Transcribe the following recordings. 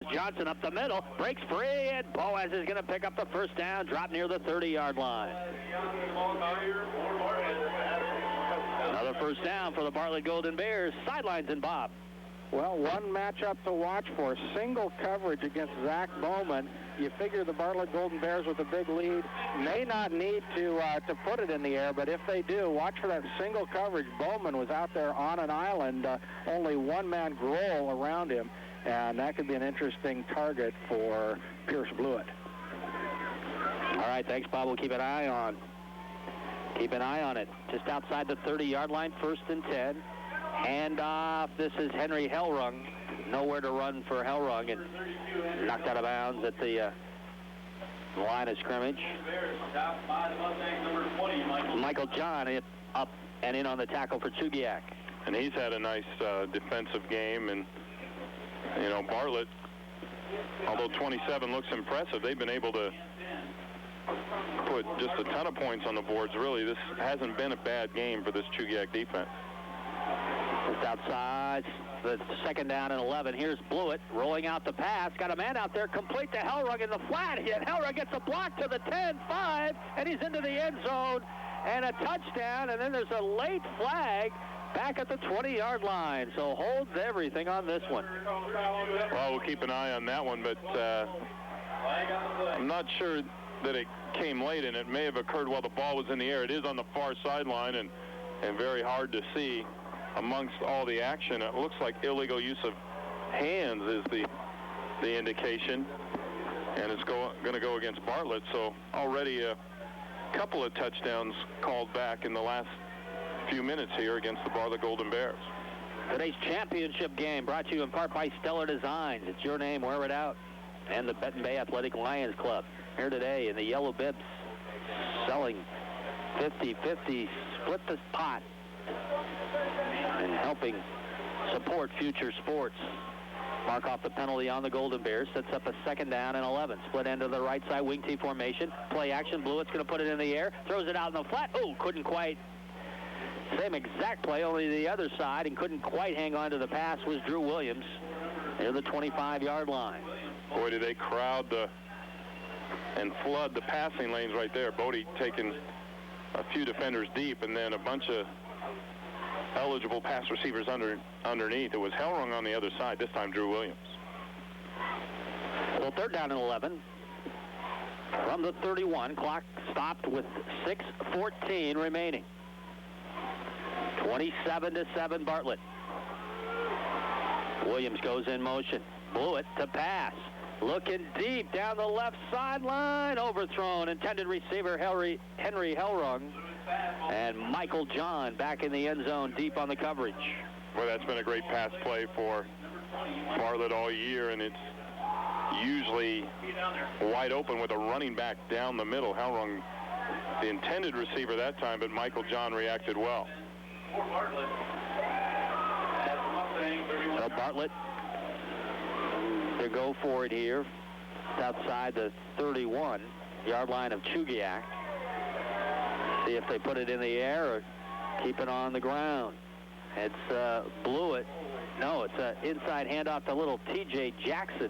Johnson up the middle, breaks free, and Boaz is going to pick up the first down, drop near the 30-yard line. Another first down for the Bartlett Golden Bears. Sidelines and Bob. Well, one matchup to watch for, single coverage against Zach Bowman. You figure the Bartlett Golden Bears with a big lead may not need to put it in the air, but if they do, watch for that single coverage. Bowman was out there on an island, only one-man Grohl around him, and that could be an interesting target for Pierce Blewett. All right, thanks, Bob. We'll keep an eye on it. Just outside the 30-yard line, 1st and 10. Handoff. This is Henry Hellrung. Nowhere to run for Hellrung, and knocked out of bounds at the line of scrimmage. Michael John up and in on the tackle for Chugiak. And he's had a nice defensive game. And, you know, Bartlett, although 27 looks impressive, they've been able to put just a ton of points on the boards. Really, this hasn't been a bad game for this Chugiak defense. Just outside, the 2nd down and 11. Here's Blewett rolling out the pass. Got a man out there, complete to Hellrung in the flat. And Hellrung gets a block to the 10-5, and he's into the end zone. And a touchdown, and then there's a late flag back at the 20-yard line. So holds everything on this one. Well, we'll keep an eye on that one, but I'm not sure that it came late, and it may have occurred while the ball was in the air. It is on the far sideline and very hard to see amongst all the action. It looks like illegal use of hands is the indication, and it's going to go against Bartlett. So already a couple of touchdowns called back in the last few minutes here against the Bartlett Golden Bears. Today's championship game brought to you in part by Stellar Designs. It's your name, wear it out. And the Benton Bay Athletic Lions Club. Here today in the yellow bibs, selling 50-50, split the pot, and helping support future sports. Mark off the penalty on the Golden Bears, sets up a 2nd down and 11. Split end to the right side, wing T formation, play action. Blewett's going to put it in the air, throws it out in the flat. Oh, couldn't quite. Same exact play, only the other side, and couldn't quite hang on to the pass was Drew Williams near the 25-yard line. Boy, do they crowd and flood the passing lanes right there. Bodie taking a few defenders deep, and then a bunch of eligible pass receivers underneath. It was Hellrung on the other side, this time Drew Williams. Well, 3rd down and 11. From the 31, clock stopped with 6:14 remaining. 27-7 Bartlett. Williams goes in motion. Blewett to pass. Looking deep down the left sideline. Overthrown. Intended receiver Henry Hellrung. And Michael John back in the end zone deep on the coverage. Well, that's been a great pass play for Bartlett all year, and it's usually wide open with a running back down the middle. Hellrung, the intended receiver that time, but Michael John reacted well. So Bartlett to go for it here. It's outside the 31-yard line of Chugiak. See if they put it in the air or keep it on the ground. It's Blewett. No, it's an inside handoff to little T.J. Jackson.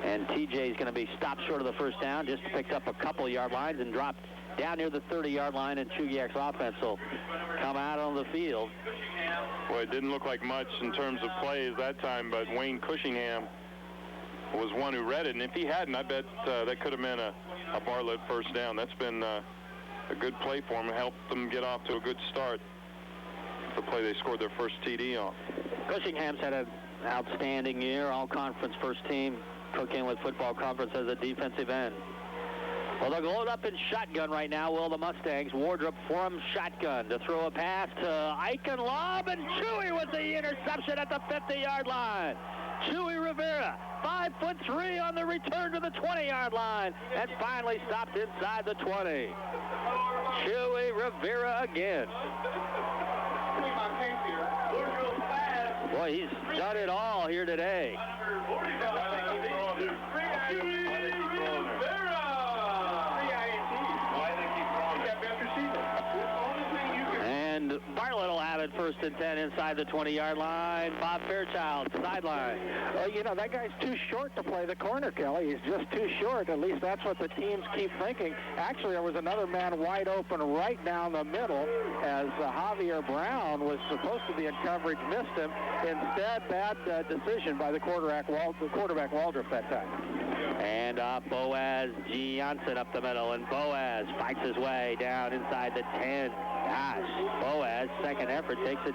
And T.J. is going to be stopped short of the first down, just picked up a couple yard lines and dropped down near the 30-yard line, and Chugiak's offense will come out on the field. Well, it didn't look like much in terms of plays that time, but Wayne Cushingham was one who read it, and if he hadn't, I bet that could have been a Bartlett first down. That's been a good play for him. It helped them get off to a good start. The play they scored their first TD on. Cushingham's had an outstanding year, all-conference first team, Cook Inlet Football Conference as a defensive end. Well, they'll load up in shotgun right now, will the Mustangs. Wardrop from shotgun to throw a pass to Eichenlob, and Chewy with the interception at the 50-yard line. Chewy Rivera, 5'3" on the return to the 20-yard line, and finally stopped inside the 20. Chewy Rivera again. Boy, he's done it all here today. And Bartlett will have it first First and 10 inside the 20-yard line. Bob Fairchild, sideline. Well, you know, that guy's too short to play the corner, Kelly. He's just too short. At least that's what the teams keep thinking. Actually, there was another man wide open right down the middle as Javier Brown was supposed to be in coverage, missed him. Instead, bad decision by the quarterback Waldrop that time. And Boaz Johnson up the middle, and Boaz fights his way down inside the 10. Gosh, Boaz, second effort, takes it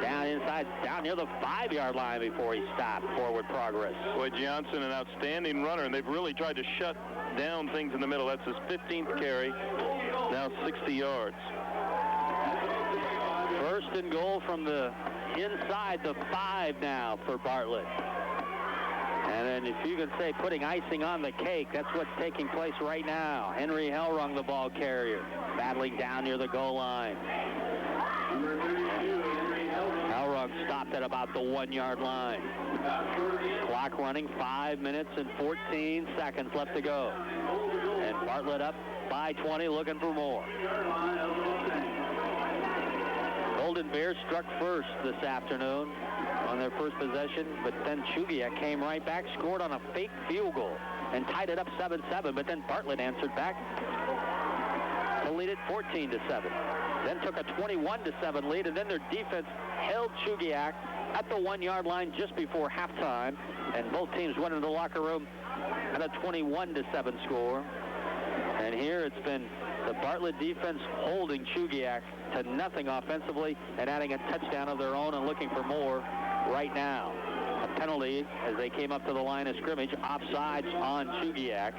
down inside, down near the 5-yard line before he stopped forward progress. Boy, Johnson, an outstanding runner, and they've really tried to shut down things in the middle. That's his 15th carry, now 60 yards. First and goal from the inside the 5 now for Bartlett. And then if you could say putting icing on the cake, that's what's taking place right now. Henry Hellrung, the ball carrier, battling down near the goal line. Hellrung stopped at about the 1-yard line. Clock running, 5 minutes and 14 seconds left to go. And Bartlett up by 20, looking for more. Golden Bears struck first this afternoon on their first possession, but then Chugiak came right back, scored on a fake field goal, and tied it up 7-7, but then Bartlett answered back to lead it 14-7. Then took a 21-7 lead, and then their defense held Chugiak at the 1-yard line just before halftime, and both teams went into the locker room at a 21-7 score. And here it's been the Bartlett defense holding Chugiak to nothing offensively and adding a touchdown of their own and looking for more right now. A penalty as they came up to the line of scrimmage, offsides on Chugiak,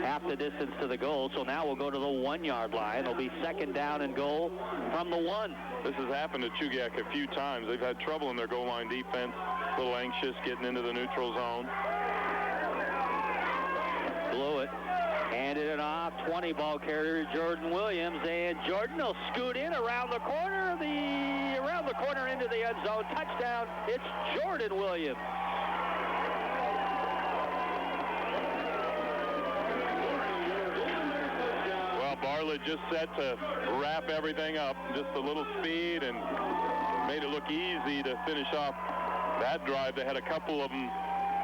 half the distance to the goal. So now we'll go to the 1-yard line. It'll be second down and goal from the 1. This has happened to Chugiak a few times. They've had trouble in their goal line defense, a little anxious getting into the neutral zone. Blew it. Handed it off, 20 ball carrier Jordan Williams, and Jordan will scoot in around the corner into the end zone. Touchdown, it's Jordan Williams. Well, Bartlett just set to wrap everything up, just a little speed, and made it look easy to finish off that drive. They had a couple of them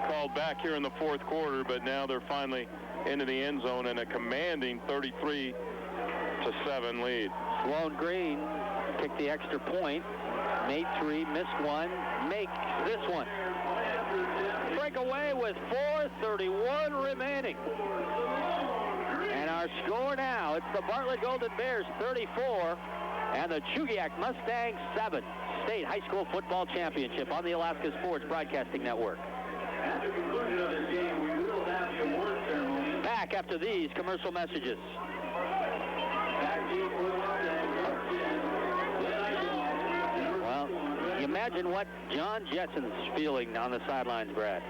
called back here in the fourth quarter, but now they're finally into the end zone and a commanding 33-7 lead. Sloan Green kicked the extra point, made 3, missed 1, makes this one. Breakaway with 4:31 remaining. And our score now, it's the Bartlett Golden Bears 34 and the Chugiak Mustangs 7. State High School Football Championship on the Alaska Sports Broadcasting Network. At the conclusion of this game, we will have the award ceremony. Back after these commercial messages. Well, you imagine what John Jetson's feeling on the sidelines, Brad.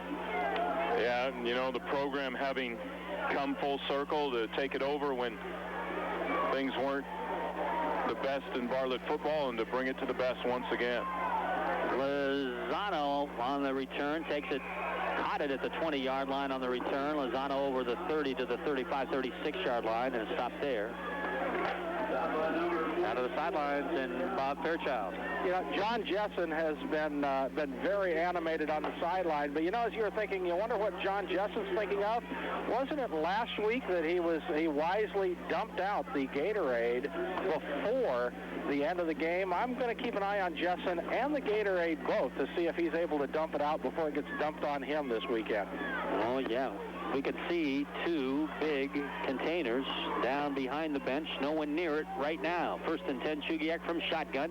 Yeah, you know, the program having come full circle to take it over when things weren't the best in Bartlett football and to bring it to the best once again. Lozano on the return takes it, caught it at the 20-yard line on the return. Lozano over the 30 to the 35, 36-yard line and stopped there. Out of the sidelines, and Bob Fairchild. You know, John Jessen has been very animated on the sideline. But you know, as you were thinking, you wonder what John Jessen's thinking of. Wasn't it last week that he wisely dumped out the Gatorade before the end of the game? I'm going to keep an eye on Jessen and the Gatorade both to see if he's able to dump it out before it gets dumped on him this weekend. Oh yeah. We could see 2 big containers down behind the bench. No one near it right now. First and 10, Chugiak from shotgun.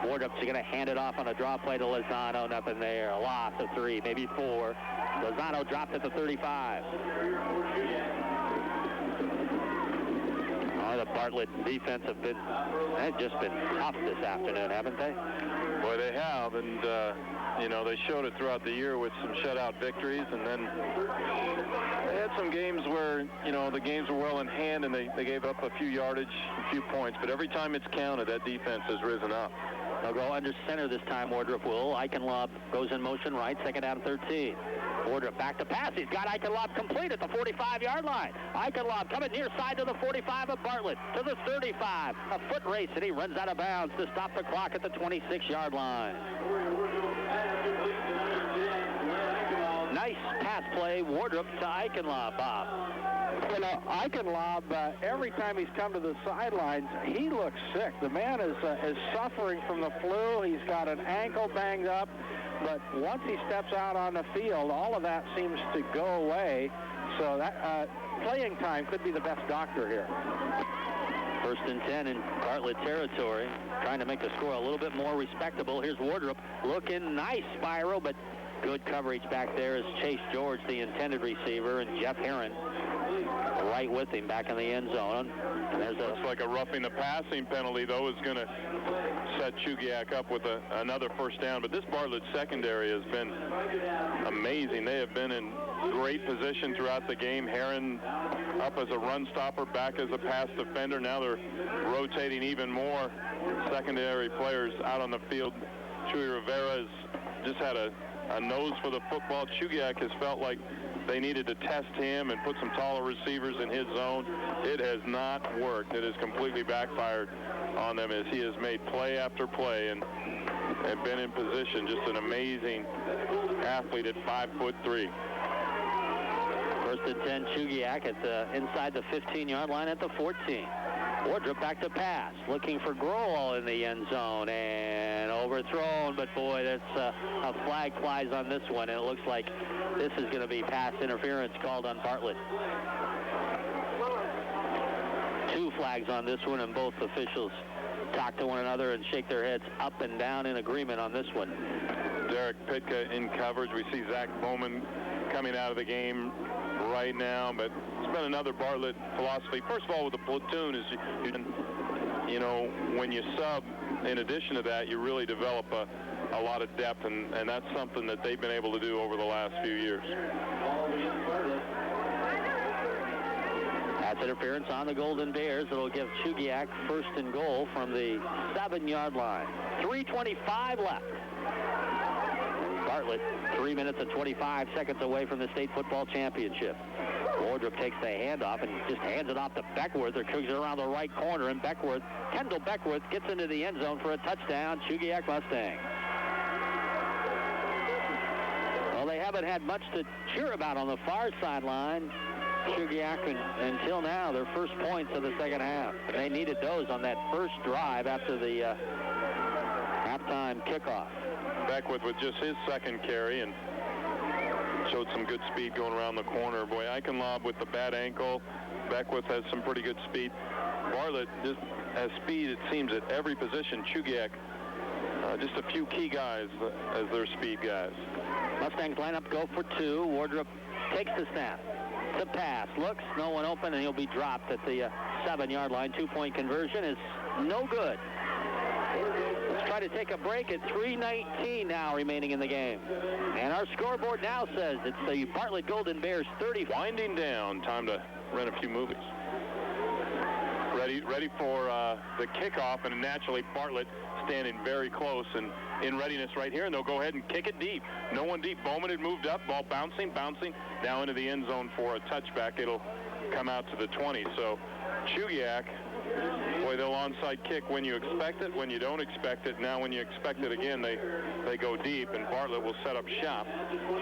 Wardup's going to hand it off on a draw play to Lozano, and up in there. A loss of 3, maybe 4. Lozano dropped at the 35. Oh, the Bartlett defense they've just been tough this afternoon, haven't they? Boy, they have, and you know, they showed it throughout the year with some shutout victories, and then they had some games where, you know, the games were well in hand and they gave up a few yardage, a few points, but every time it's counted, that defense has risen up. They'll go under center this time, Wardrop will. Eichenlaub goes in motion right, second down 13. Wardrop back to pass. He's got Eichenlaub complete at the 45-yard line. Eichenlaub coming near side to the 45 of Bartlett, to the 35. A foot race, and he runs out of bounds to stop the clock at the 26-yard line. Nice pass play, Wardrop to Eichenlaub, Bob. You know, Eichenlaub, every time he's come to the sidelines, he looks sick. The man is suffering from the flu. He's got an ankle banged up. But once he steps out on the field, all of that seems to go away. So that playing time could be the best doctor here. 1st and 10 in Bartlett territory, trying to make the score a little bit more respectable. Here's Wardrop looking nice spiral, but good coverage back there is Chase George, the intended receiver, and Jeff Herron right with him back in the end zone. And there's looks like a roughing the passing penalty, though, is going to set Chugiak up with another first down. But this Bartlett secondary has been amazing. They have been in great position throughout the game. Herron up as a run stopper, back as a pass defender. Now they're rotating even more secondary players out on the field. Chuy Rivera has just had a nose for the football. Chugiak has felt like they needed to test him and put some taller receivers in his zone. It has not worked. It has completely backfired on them as he has made play after play and been in position. Just an amazing athlete at 5'3". 1st and 10, Chugiak at inside the 15-yard line at the 14. Wardrop back to pass, looking for Grohl in the end zone, and overthrown, but boy, that's a flag flies on this one, and it looks like this is going to be pass interference called on Bartlett. 2 flags on this one, and both officials talk to one another and shake their heads up and down in agreement on this one. Derek Pitka in coverage. We see Zach Bowman coming out of the game right now, but it's been another Bartlett philosophy. First of all, with the platoon is, you know, when you sub, in addition to that, you really develop a lot of depth, and that's something that they've been able to do over the last few years. Pass interference on the Golden Bears. It'll give Chugiak 1st and goal from the 7-yard line. 3:25 left. Bartlett, 3 minutes and 25 seconds away from the state football championship. Wardrop takes the handoff and just hands it off to Beckworth, or kicks it around the right corner, and Kendall Beckworth gets into the end zone for a touchdown. Chugiak Mustang. Well, they haven't had much to cheer about on the far sideline. Chugiak, until now, their first points of the second half. They needed those on that first drive after the halftime kickoff. Beckworth with just his second carry and showed some good speed going around the corner. Boy, Eichenlaub with the bad ankle. Beckworth has some pretty good speed. Bartlett just has speed, it seems, at every position. Chugiak, just a few key guys as their speed guys. Mustangs line up, go for 2. Wardrop takes the snap. To pass, looks, no one open, and he'll be dropped at the 7-yard line. 2-point conversion is no good. Let's try to take a break at 3:19 now remaining in the game. And our scoreboard now says it's the Bartlett Golden Bears 30. Winding down, time to rent a few movies. Ready for the kickoff, and naturally Bartlett standing very close and in readiness right here, and they'll go ahead and kick it deep. No one deep. Bowman had moved up, ball bouncing now into the end zone for a touchback. It'll come out to the 20. So Chugiak, boy, they'll onside kick when you expect it, when you don't expect it. Now when you expect it again, they go deep, and Bartlett will set up shop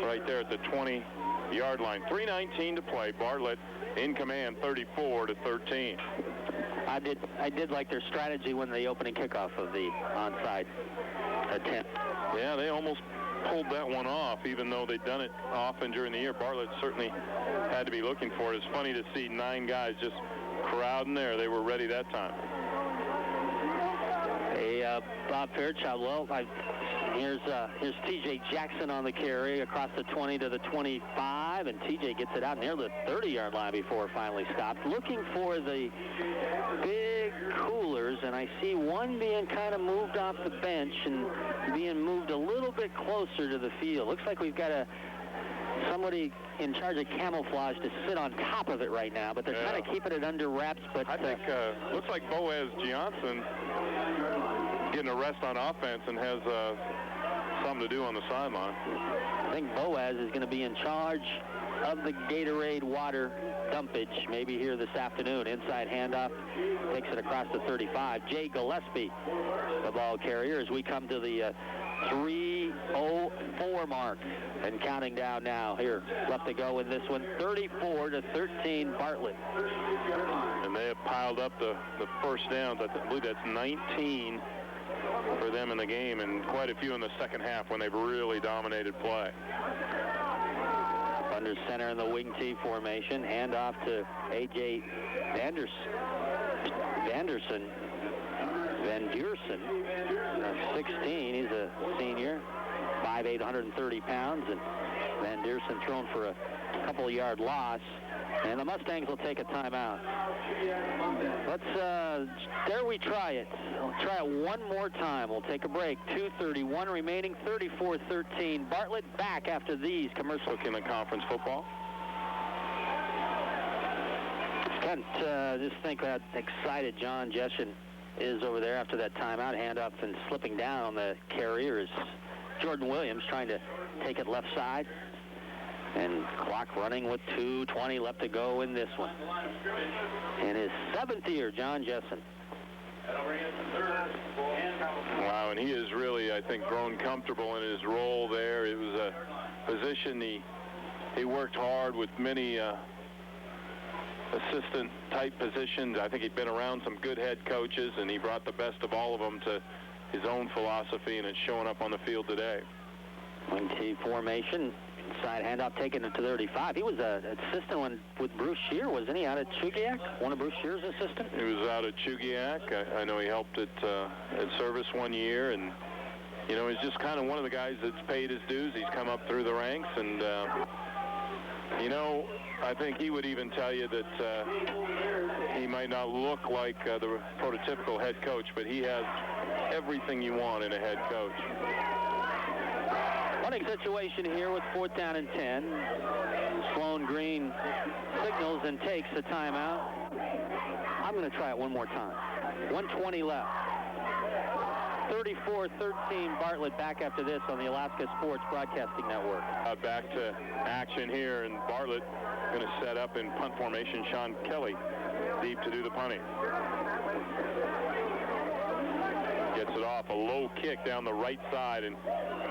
right there at the 20-yard line. 3:19 to play. Bartlett in command, 34-13. I did like their strategy when the opening kickoff of the onside attempt. Yeah, they almost pulled that one off, even though they'd done it often during the year. Bartlett certainly had to be looking for it. It's funny to see 9 guys just crowding there. They were ready that time. Hey, Bob Fairchild, well, here's T.J. Jackson on the carry across the 20 to the 25, and T.J. gets it out near the 30-yard line before it finally stopped. Looking for the big coolers, and I see one being kind of moved off the bench and being moved a little bit closer to the field. Looks like we've got somebody in charge of camouflage to sit on top of it right now, but they're kind of keeping it under wraps. But I think looks like Boaz Johnson getting a rest on offense and has something to do on the sideline. I think Boaz is going to be in charge of the Gatorade water dumpage maybe here this afternoon. Inside handoff, takes it across the 35. Jay Gillespie, the ball carrier, as we come to the 3:04 mark and counting down now. Here, left to go in this one, 34-13 Bartlett. And they have piled up the first downs. I believe that's 19 for them in the game, and quite a few in the second half when they've really dominated play. Under center in the wing T formation, handoff to A.J. Van Duerson, 16. He's a senior, 5'8", 130 pounds, and Van Duerson thrown for a couple-yard loss. And the Mustangs will take a timeout. Dare we try it? We'll try it one more time. We'll take a break. 2:31 remaining, 34-13. Bartlett back after these commercials. Looking at conference football. Can't just think how excited John Jesson is over there after that timeout. Handoff and slipping down on the carrier is Jordan Williams trying to take it left side. And clock running with 2:20 left to go in this one. In his 7th year, John Jesson. Wow, and he has really, I think, grown comfortable in his role there. It was a position he worked hard with many assistant-type positions. I think he'd been around some good head coaches, and he brought the best of all of them to his own philosophy, and it's showing up on the field today. Wing T formation. Inside handoff taken to 35. He was an assistant with Bruce Shear, wasn't he, out at Chugiak? One of Bruce Shear's assistants? He was out at Chugiak. I know he helped at Service one year, and, you know, he's just kind of one of the guys that's paid his dues. He's come up through the ranks, and, you know, I think he would even tell you that he might not look like the prototypical head coach, but he has everything you want in a head coach. Running situation here with 4th down and 10. Sloan Green signals and takes the timeout. I'm going to try it one more time. 1:20 left. 34-13 Bartlett back after this on the Alaska Sports Broadcasting Network. Back to action here, and Bartlett going to set up in punt formation. Sean Kelly deep to do the punting. Gets it off, a low kick down the right side and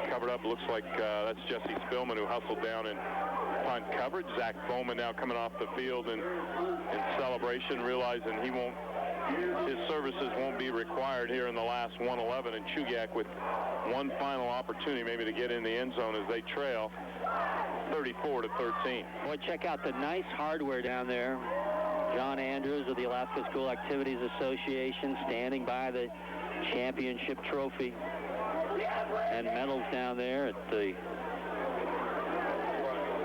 covered up. Looks like that's Jesse Spillman who hustled down in punt coverage. Zach Bowman now coming off the field in celebration, realizing his services won't be required here in the last 1:11, and Chugiak with one final opportunity maybe to get in the end zone as they trail 34-13. Boy, check out the nice hardware down there. John Andrews of the Alaska School Activities Association standing by the championship trophy and medals down there at the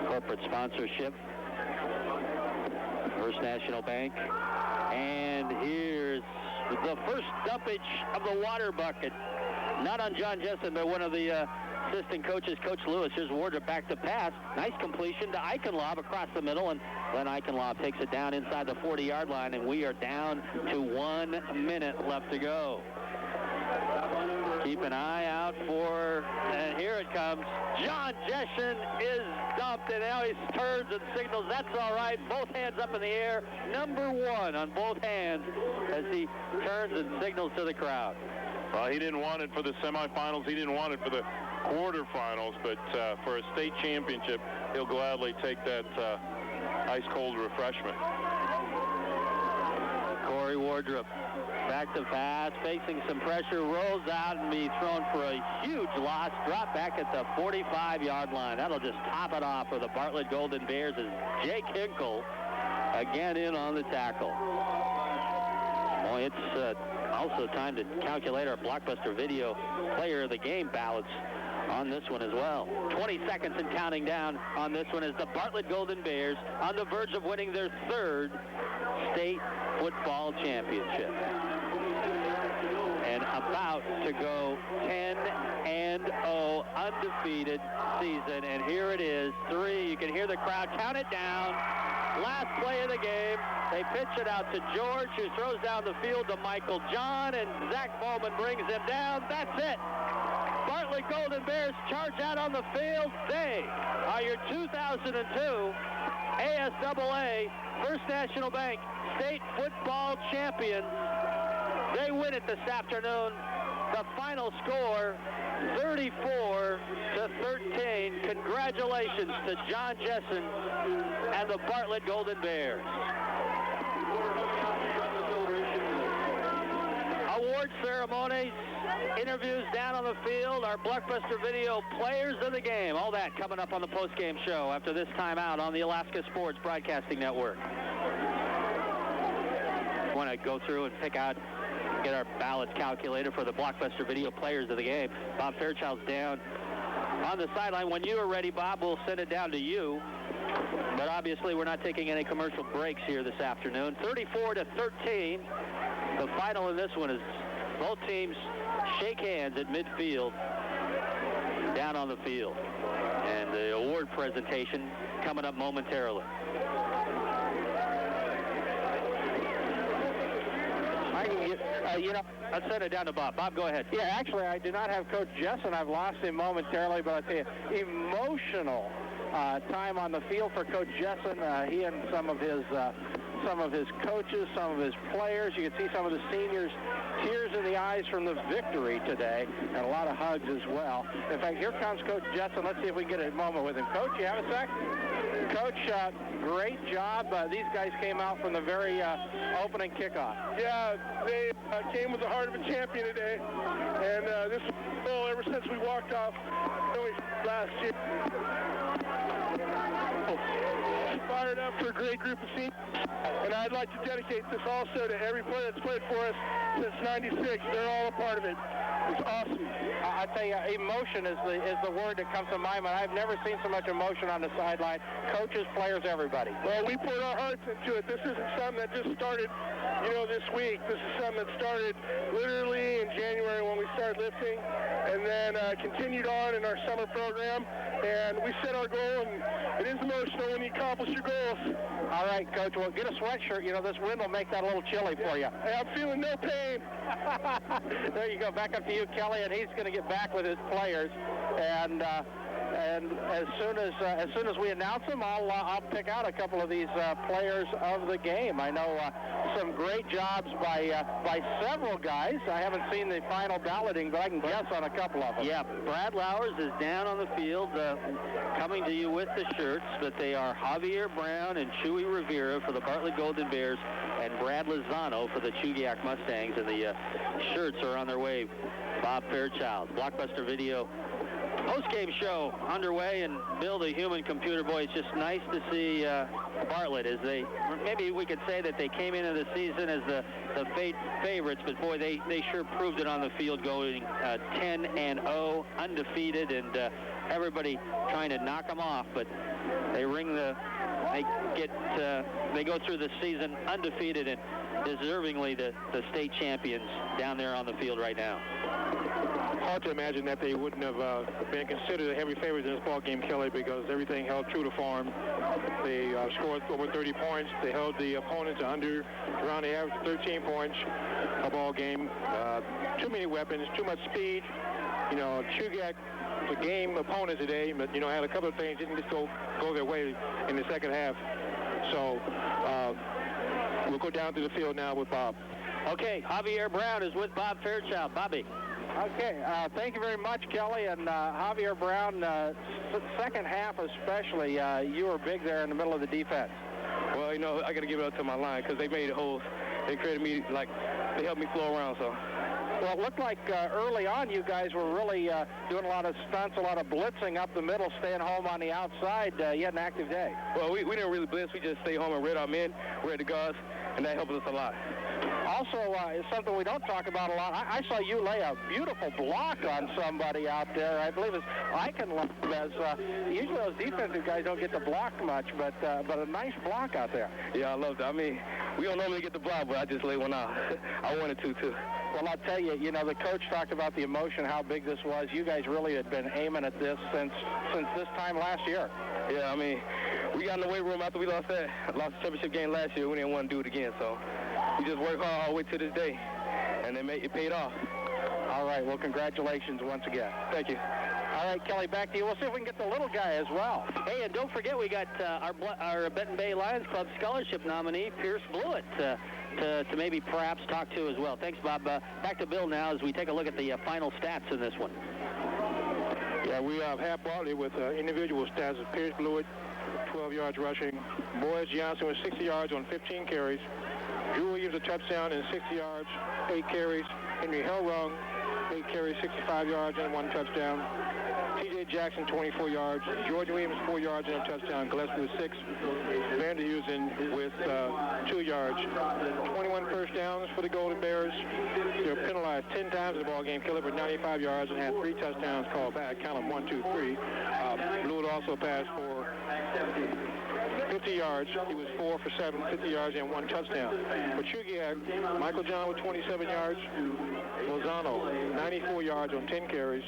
corporate sponsorship, First National Bank. And here's the first dumpage of the water bucket. Not on John Jesson, but one of the assistant coaches, Coach Lewis. Here's Wardrop back to pass. Nice completion to Eichenlaub across the middle, and Glenn Eichenlaub takes it down inside the 40-yard line, and we are down to 1 minute left to go. Keep an eye out for, and here it comes. John Jesson is dumped, and now he turns and signals. That's all right. Both hands up in the air. Number 1 on both hands as he turns and signals to the crowd. Well, he didn't want it for the semifinals. He didn't want it for the quarterfinals, but for a state championship, he'll gladly take that ice-cold refreshment. Corey Wardrop back to pass, facing some pressure, rolls out and be thrown for a huge loss. Drop back at the 45-yard line. That'll just top it off for the Bartlett Golden Bears as Jake Hinkle again in on the tackle. Boy, it's also time to calculate our Blockbuster Video Player of the Game ballots on this one as well. 20 seconds and counting down on this one as the Bartlett Golden Bears on the verge of winning their 3rd state football championship. And about to go 10-0 undefeated season. And here it is, 3. You can hear the crowd count it down. Last play of the game. They pitch it out to George, who throws down the field to Michael John, and Zach Bowman brings him down. That's it. Bartlett Golden Bears charge out on the field. They are your 2002 ASAA First National Bank State Football Champions. They win it this afternoon. The final score, 34-13. Congratulations to John Jessen and the Bartlett Golden Bears. Award ceremonies, interviews down on the field, our Blockbuster Video Players of the Game. All that coming up on the postgame show after this timeout on the Alaska Sports Broadcasting Network. I want to go through and pick out, get our ballots calculated for the Blockbuster Video Players of the Game. Bob Fairchild's down on the sideline. When you are ready, Bob, we'll send it down to you. But obviously, we're not taking any commercial breaks here this afternoon. 34-13. The final in this one is both teams shake hands at midfield down on the field. And the award presentation coming up momentarily. I'll send it down to Bob. Bob, go ahead. Yeah, actually, I do not have Coach Jessen. I've lost him momentarily, but I tell you, emotional time on the field for Coach Jessen. He and some of his coaches, some of his players. You can see some of the seniors, tears in the eyes from the victory today, and a lot of hugs as well. In fact, here comes Coach Jessen. Let's see if we can get a moment with him. Coach, you have a sec? Coach, great job. These guys came out from the very opening kickoff. Yeah, they came with the heart of a champion today, and this is goal ever since we walked off last year. Fired up for a great group of seniors, and I'd like to dedicate this also to every player that's played for us since '96. They're all a part of it. It's awesome. I tell you, emotion is the word that comes to my mind. I've never seen so much emotion on the sideline. Coaches, players, everybody. Well, we poured our hearts into it. This isn't something that just started, this week. This is something that started literally in January when we started lifting, and then continued on in our summer program. And we set our goal, and it is emotional when you accomplish your goals. All right, Coach. Well, get a sweatshirt. This wind will make that a little chilly for you. Hey, I'm feeling no pain. There you go. Back up to you, Kelly, and he's going to get back with his players. And as soon as we announce them, I'll pick out a couple of these players of the game. I know some great jobs by several guys. I haven't seen the final balloting, but I can guess on a couple of them. Yeah, Brad Lowers is down on the field, coming to you with the shirts, but they are Javier Brown and Chewy Rivera for the Bartlett Golden Bears, and Brad Lozano for the Chugiak Mustangs, and the shirts are on their way. Bob Fairchild, Blockbuster Video post-game show underway, and Bill, the human computer boy, it's just nice to see Bartlett as maybe we could say that they came into the season as the favorites, but boy, they sure proved it on the field, going 10-0, undefeated, and everybody trying to knock them off, but they go through the season undefeated and deservingly the state champions down there on the field right now. Hard to imagine that they wouldn't have been considered heavy favorites in this ball game, Kelly, because everything held true to form. They scored over 30 points. They held the opponents under around the average of 13 points a ball game. Too many weapons, too much speed. Chugiak, the game opponent today, but had a couple of things didn't just go their way in the second half. So we'll go down to the field now with Bob. Okay, Javier Brown is with Bob Fairchild. Bobby. Okay, thank you very much, Kelly. And Javier Brown, second half especially, you were big there in the middle of the defense. Well, I got to give it up to my line because they made holes. They created me, they helped me flow around, so. Well, it looked like early on you guys were really doing a lot of stunts, a lot of blitzing up the middle, staying home on the outside. You had an active day. Well, we didn't really blitz. We just stayed home and read our men, read the guards, and that helped us a lot. Also, it's something we don't talk about a lot. I saw you lay a beautiful block on somebody out there. I believe it's Eichenlund. Usually those defensive guys don't get to block much, but a nice block out there. Yeah, I love that. I mean, we don't normally get the block, but I just laid one out. I wanted to, too. Well, I'll tell you, the coach talked about the emotion, how big this was. You guys really had been aiming at this since this time last year. Yeah, I mean, we got in the weight room after we lost the championship game last year. We didn't want to do it again, so we just worked hard all the way to this day, and it paid off. All right. Well, congratulations once again. Thank you. All right, Kelly, back to you. We'll see if we can get the little guy as well. Hey, and don't forget we got our Benton Bay Lions Club scholarship nominee, Pierce Blewett, to maybe perhaps talk to as well. Thanks, Bob. Back to Bill now as we take a look at the final stats in this one. Yeah, we have Bartlett with individual stats of Pierce Blewett, 12 yards rushing. Boyce Johnson with 60 yards on 15 carries. Drew Williams a touchdown and 60 yards, 8 carries. Henry Hellrung, 8 carries, 65 yards and 1 touchdown. T.J. Jackson, 24 yards. George Williams, 4 yards and a touchdown. Gillespie with 6. Vanderheusen with 2 yards. 21 first downs for the Golden Bears. They were penalized 10 times in the ball game. Killed for 95 yards and had 3 touchdowns called back. Count them 1, 2, 3. Blewett also passed for 50 yards. He was 4 for 7, 50 yards and 1 touchdown. For Chugiak, Michael John with 27 yards. Lozano, 94 yards on 10 carries.